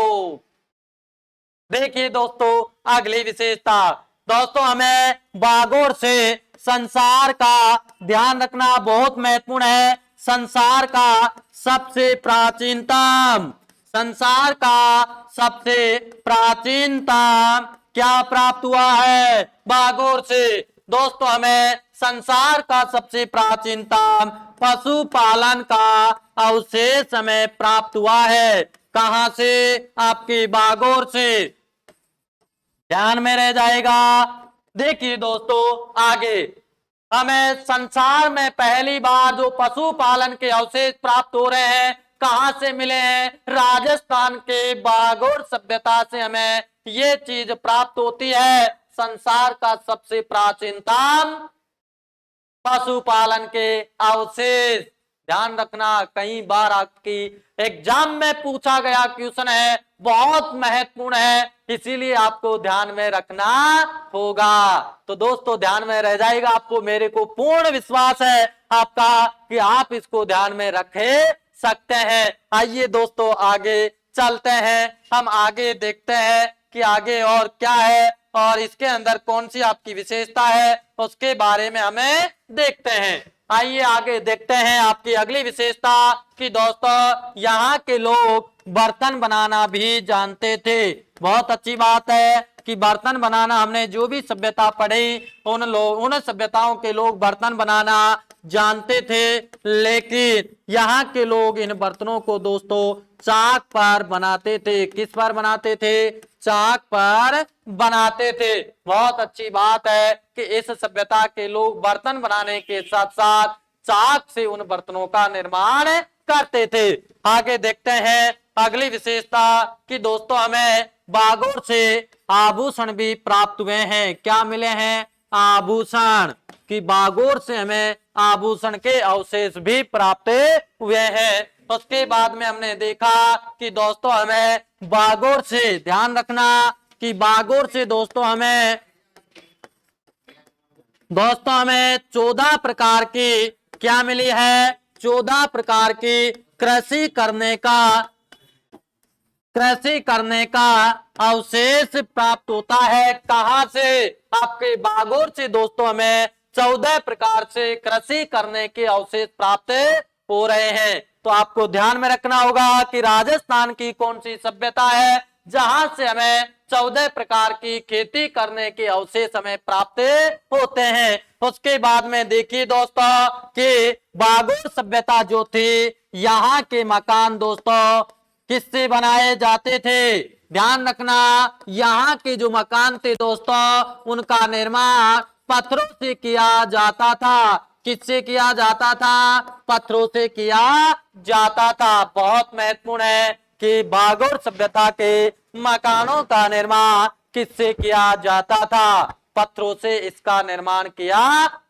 Speaker 1: देखिए दोस्तों अगली विशेषता, दोस्तों हमें बागोर से संसार का ध्यान रखना बहुत महत्वपूर्ण है। संसार का सबसे प्राचीनतम, संसार का सबसे प्राचीनतम क्या प्राप्त हुआ है? बागोर से। दोस्तों हमें संसार का सबसे प्राचीनतम पशुपालन का अवशेष हमें प्राप्त हुआ है। कहां से? आपके बागोर से। ध्यान में रह जाएगा। देखिए दोस्तों आगे हमें संसार में पहली बार जो पशुपालन के अवशेष प्राप्त हो रहे हैं, कहां से मिले हैं? राजस्थान के बागोर सभ्यता से हमें ये चीज प्राप्त होती है। संसार का सबसे प्राचीनतम पशुपालन के अवशेष। ध्यान रखना, कई बार आपकी एग्जाम में पूछा गया क्वेश्चन है, बहुत महत्वपूर्ण है, इसीलिए आपको ध्यान में रखना होगा। तो दोस्तों ध्यान में रह जाएगा, आपको मेरे को पूर्ण विश्वास है आपका कि आप इसको ध्यान में रखे सकते हैं। आइए दोस्तों आगे चलते हैं, हम आगे देखते हैं कि आगे और क्या है और इसके अंदर कौन सी आपकी विशेषता है, उसके बारे में हमें देखते हैं। आइए आगे देखते हैं आपकी अगली विशेषता कि दोस्तों यहाँ के लोग बर्तन बनाना भी जानते थे। बहुत अच्छी बात है कि बर्तन बनाना, हमने जो भी सभ्यता पढ़ी उन सभ्यताओं के लोग बर्तन बनाना जानते थे, लेकिन यहाँ के लोग इन बर्तनों को दोस्तों चाक पर बनाते थे। किस पर बनाते थे? चाक पर बनाते थे। बहुत अच्छी बात है कि इस सभ्यता के लोग बर्तन बनाने के साथ साथ चाक से उन बर्तनों का निर्माण करते थे। आगे देखते हैं अगली विशेषता कि दोस्तों हमें बागोर से आभूषण भी प्राप्त हुए हैं। क्या मिले हैं? आभूषण। कि बागोर से हमें आभूषण के अवशेष भी प्राप्त हुए हैं। उसके बाद में हमने देखा कि दोस्तों हमें बागोर से, ध्यान रखना कि बागोर से दोस्तों हमें 14 प्रकार की क्या मिली है? 14 प्रकार की कृषि करने का अवशेष प्राप्त होता है। कहां से? आपके बागोर से दोस्तों हमें 14 प्रकार से कृषि करने के अवशेष प्राप्त हो रहे हैं। तो आपको ध्यान में रखना होगा कि राजस्थान की कौन सी सभ्यता है जहां से हमें 14 प्रकार की खेती करने के अवशेष हमें प्राप्त होते हैं। उसके बाद में देखिए दोस्तों कि बागोर सभ्यता जो थी, यहाँ के मकान दोस्तों किससे बनाए जाते थे? ध्यान रखना, यहाँ के जो मकान थे दोस्तों उनका निर्माण पत्थरों से किया जाता था। किससे किया जाता था? पत्थरों से किया जाता था। बहुत महत्वपूर्ण है कि बागोर सभ्यता के मकानों का निर्माण किससे किया जाता था? पत्थरों से इसका निर्माण किया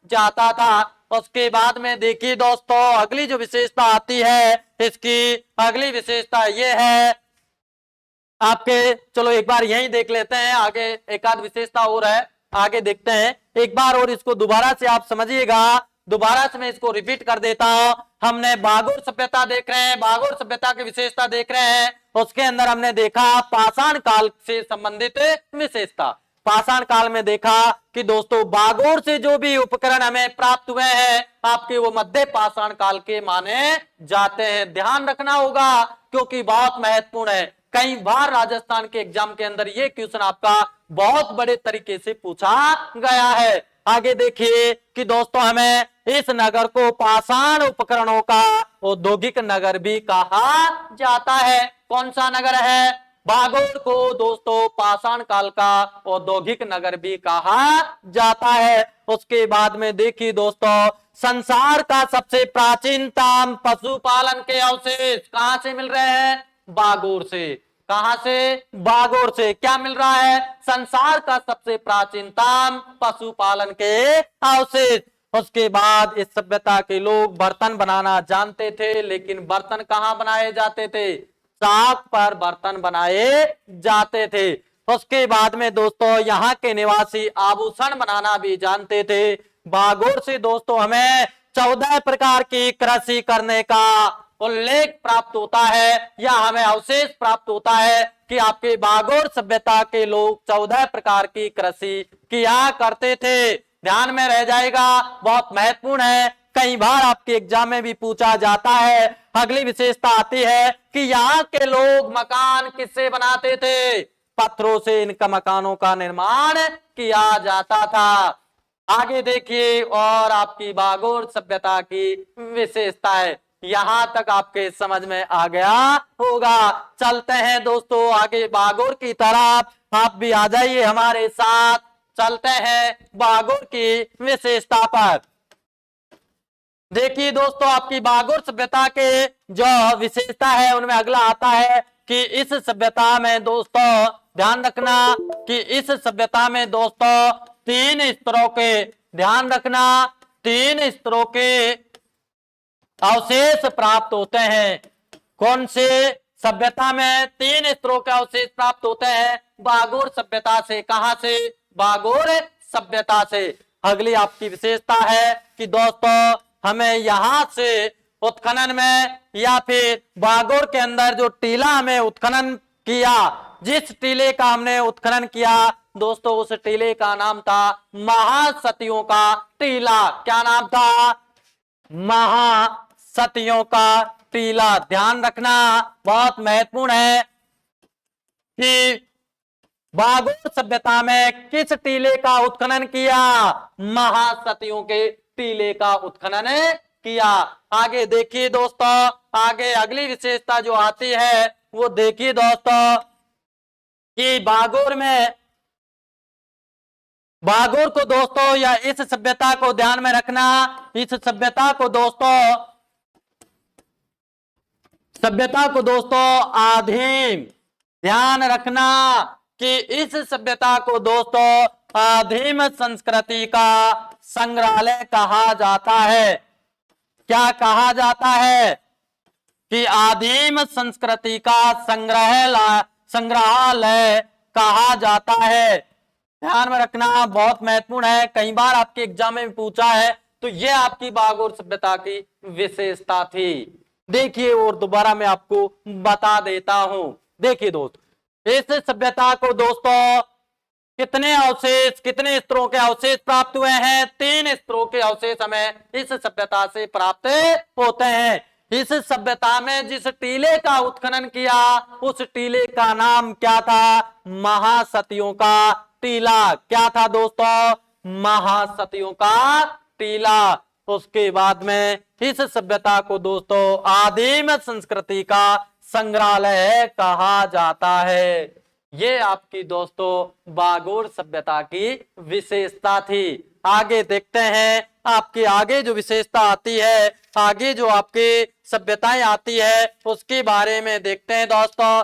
Speaker 1: जाता था। उसके बाद में देखिए दोस्तों अगली जो विशेषता आती है, इसकी अगली विशेषता ये है आपके, चलो एक बार यही देख लेते हैं, आगे एक आध विशेषता और है, आगे देखते हैं एक बार और, इसको दोबारा से आप समझिएगा, दोबारा से मैं इसको रिपीट कर देता हूं। हमने बागोर सभ्यता देख रहे हैं, बागोर सभ्यता की विशेषता देख रहे हैं, उसके अंदर हमने देखा पाषाण काल से संबंधित विशेषता। पाषाण काल में देखा कि दोस्तों बागोर से जो भी उपकरण हमें प्राप्त हुए हैं आपके, वो मध्य पाषाण काल के माने जाते हैं। ध्यान रखना होगा क्योंकि बहुत महत्वपूर्ण है, कई बार राजस्थान के एग्जाम के अंदर ये क्वेश्चन आपका बहुत बड़े तरीके से पूछा गया है। आगे देखिए कि दोस्तों हमें इस नगर को पाषाण उपकरणों का औद्योगिक नगर भी कहा जाता है। कौन सा नगर है? बागोर को दोस्तों पाषाण काल का औद्योगिक नगर भी कहा जाता है। उसके बाद में देखिए दोस्तों संसार का सबसे प्राचीनतम पशुपालन के अवशेष कहां से मिल रहे हैं? बागोर से। कहां से? बागोर से। क्या मिल रहा है? संसार का सबसे प्राचीनतम पशुपालन के अवशेष। उसके बाद इस सभ्यता के लोग बर्तन बनाना जानते थे, लेकिन बर्तन कहां बनाए जाते थे? चाक पर बर्तन बनाए जाते थे। उसके बाद में दोस्तों यहाँ के निवासी आभूषण बनाना भी जानते थे। बागोर से दोस्तों हमें 14 प्रकार की कृषि करने का उल्लेख प्राप्त होता है, या हमें अवशेष प्राप्त होता है कि आपके बागोर सभ्यता के लोग 14 प्रकार की कृषि किया करते थे। ध्यान में रह जाएगा, बहुत महत्वपूर्ण है, कई बार आपके एग्जाम में भी पूछा जाता है। अगली विशेषता आती है कि यहाँ के लोग मकान किससे बनाते थे? पत्थरों से इनका मकानों का निर्माण किया जाता था। आगे देखिए और आपकी बागोर सभ्यता की विशेषता है। यहां तक आपके समझ में आ गया होगा। चलते हैं दोस्तों आगे बागोर की तरफ, आप भी आ जाइए हमारे साथ, चलते हैं बागोर की विशेषता पर। देखिए दोस्तों आपकी बागोर सभ्यता के जो विशेषता है उनमें अगला आता है कि इस सभ्यता में दोस्तों ध्यान रखना कि इस सभ्यता में दोस्तों 3 स्तरों के, ध्यान रखना 3 स्तरों के अवशेष प्राप्त होते हैं। कौन से सभ्यता में 3 स्तरों के अवशेष प्राप्त होते हैं? बागोर सभ्यता से। कहां से? बागोर सभ्यता से। अगली आपकी विशेषता है कि दोस्तों हमें यहां से उत्खनन में या फिर बागोर के अंदर जो टीला हमें उत्खनन किया, जिस टीले का हमने उत्खनन किया दोस्तों उस टीले का नाम था महासतियों का टीला। क्या नाम था? महासतियों का टीला। ध्यान रखना बहुत महत्वपूर्ण है कि बागोर सभ्यता में किस टीले का उत्खनन किया? महासतियों के टीले का उत्खनन किया। आगे देखिए दोस्तों, आगे अगली विशेषता जो आती है वो देखिए दोस्तों कि बागोर में, बागोर को दोस्तों या इस सभ्यता को ध्यान में रखना, इस सभ्यता को दोस्तों आदिम, ध्यान रखना कि इस सभ्यता को दोस्तों आदिम संस्कृति का संग्रहालय कहा जाता है। क्या कहा जाता है? कि आदिम संस्कृति का संग्रहालय कहा जाता है। ध्यान में रखना बहुत महत्वपूर्ण है, कई बार आपके एग्जाम में पूछा है। तो ये आपकी बागोर सभ्यता की विशेषता थी। देखिए और दोबारा मैं आपको बता देता हूं। देखिए दोस्त, इस सभ्यता को दोस्तों कितने अवशेष, कितने स्तरों के अवशेष प्राप्त हुए हैं? 3 स्तरों के अवशेष हमें इस सभ्यता से प्राप्त होते हैं। इस सभ्यता में जिस टीले का उत्खनन किया उस टीले का नाम क्या था? महासतियों का टीला। क्या था दोस्तों? महासतियों का टीला। उसके बाद में इस सभ्यता को दोस्तों आदिम संस्कृति का संग्रहालय कहा जाता है। ये आपकी दोस्तों बागोर सभ्यता की विशेषता थी। आगे देखते हैं आपके आगे जो विशेषता आती है, आगे जो आपके सभ्यताएं आती है उसके बारे में देखते हैं दोस्तों।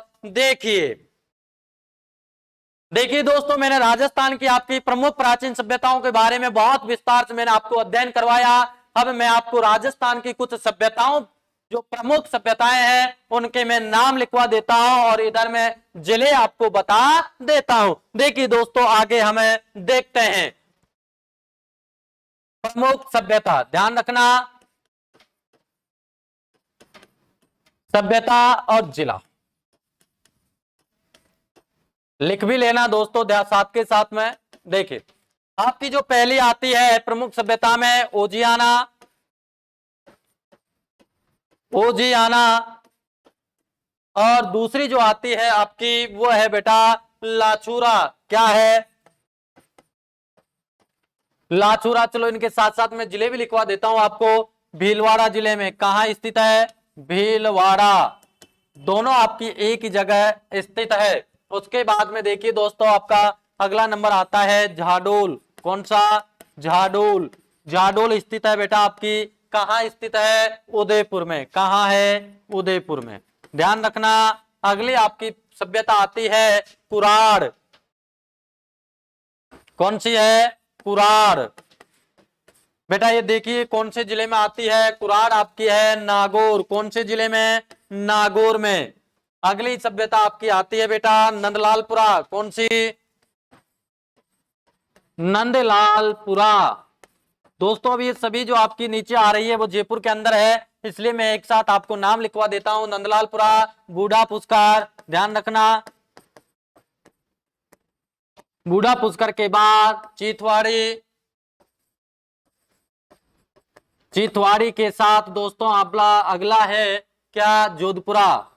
Speaker 1: देखिए दोस्तों, मैंने राजस्थान की आपकी प्रमुख प्राचीन सभ्यताओं के बारे में बहुत विस्तार से मैंने आपको अध्ययन करवाया। अब मैं आपको राजस्थान की कुछ सभ्यताओं, जो प्रमुख सभ्यताएं हैं, उनके मैं नाम लिखवा देता हूं और इधर मैं जिले आपको बता देता हूं। देखिए दोस्तों, आगे हमें देखते हैं प्रमुख सभ्यता। ध्यान रखना, सभ्यता और जिला लिख भी लेना दोस्तों साथ के साथ में। देखिए, आपकी जो पहली आती है प्रमुख सभ्यता में ओजियाना, ओजियाना, और दूसरी जो आती है आपकी वो है बेटा लाचूरा। क्या है? लाचूरा। चलो इनके साथ साथ में जिले भी लिखवा देता हूं आपको। भीलवाड़ा जिले में कहां स्थित है? भीलवाड़ा। दोनों आपकी एक ही जगह स्थित है। उसके बाद में देखिए दोस्तों, आपका अगला नंबर आता है झाडोल। कौन सा? झाडोल। झाडोल स्थित है बेटा आपकी कहां स्थित है? उदयपुर में। कहां है? उदयपुर में। ध्यान रखना। अगली आपकी सभ्यता आती है कुराड़। कौन सी है? कुराड़। बेटा ये देखिए कौन से जिले में आती है? कुराड़ आपकी है नागौर। कौन से जिले में? नागौर में। अगली सभ्यता आपकी आती है बेटा नंदलालपुरा। कौन सी? नंदलालपुरा। दोस्तों अब ये सभी जो आपकी नीचे आ रही है वो जयपुर के अंदर है, इसलिए मैं एक साथ आपको नाम लिखवा देता हूं। नंदलालपुरा, बूढ़ा पुष्कर। ध्यान रखना, बूढ़ा पुष्कर के बाद चीथवाड़ी। चीथवाड़ी के साथ दोस्तों अगला है क्या? जोधपुरा।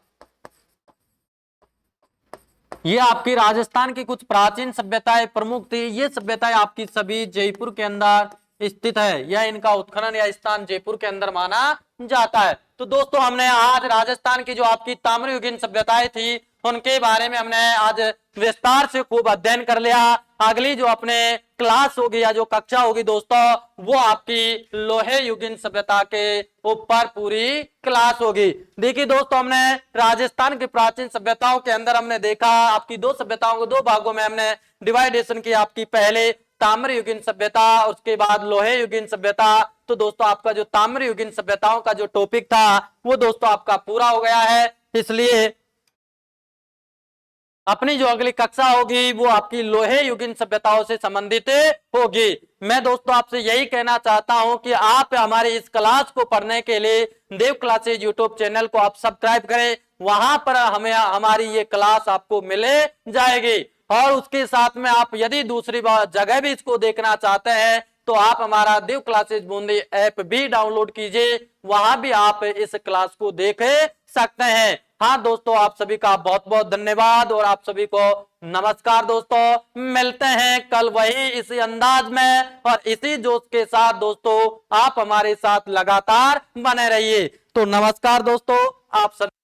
Speaker 1: ये आपकी राजस्थान की कुछ प्राचीन सभ्यताएं प्रमुख थी। ये सभ्यताएं आपकी सभी जयपुर के अंदर स्थित है, या इनका उत्खनन या स्थान जयपुर के अंदर माना जाता है। तो दोस्तों हमने आज राजस्थान की जो आपकी ताम्रयुगीन सभ्यताएं थी उनके बारे में हमने आज विस्तार से खूब अध्ययन कर लिया। अगली जो अपने क्लास होगी या जो कक्षा होगी दोस्तों, वो आपकी लोहे युगीन सभ्यता के ऊपर पूरी क्लास होगी। देखिए दोस्तों, हमने राजस्थान की प्राचीन सभ्यताओं के अंदर हमने देखा आपकी दो सभ्यताओं को दो भागों में हमने डिवाइडेशन की। आपकी पहले ताम्र युगीन सभ्यता, उसके बाद लोहे युगीन सभ्यता। तो दोस्तों आपका जो ताम्र युगीन सभ्यताओं का जो टॉपिक था वो दोस्तों आपका पूरा हो गया है। इसलिए अपनी जो अगली कक्षा होगी वो आपकी लोहे युगीन सभ्यताओं से संबंधित होगी। मैं दोस्तों आपसे यही कहना चाहता हूं कि आप हमारी इस क्लास को पढ़ने के लिए देव क्लासेज यूट्यूब चैनल को आप सब्सक्राइब करें। वहां पर हमें हमारी ये क्लास आपको मिले जाएगी। और उसके साथ में आप यदि दूसरी जगह भी इसको देखना चाहते हैं तो आप हमारा देव क्लासेज बूंदी ऐप भी डाउनलोड कीजिए, वहां भी आप इस क्लास को देख सकते हैं। हाँ दोस्तों, आप सभी का बहुत बहुत धन्यवाद और आप सभी को नमस्कार। दोस्तों मिलते हैं कल वही इसी अंदाज में और इसी जोश के साथ। दोस्तों आप हमारे साथ लगातार बने रहिए। तो नमस्कार दोस्तों, आप सभी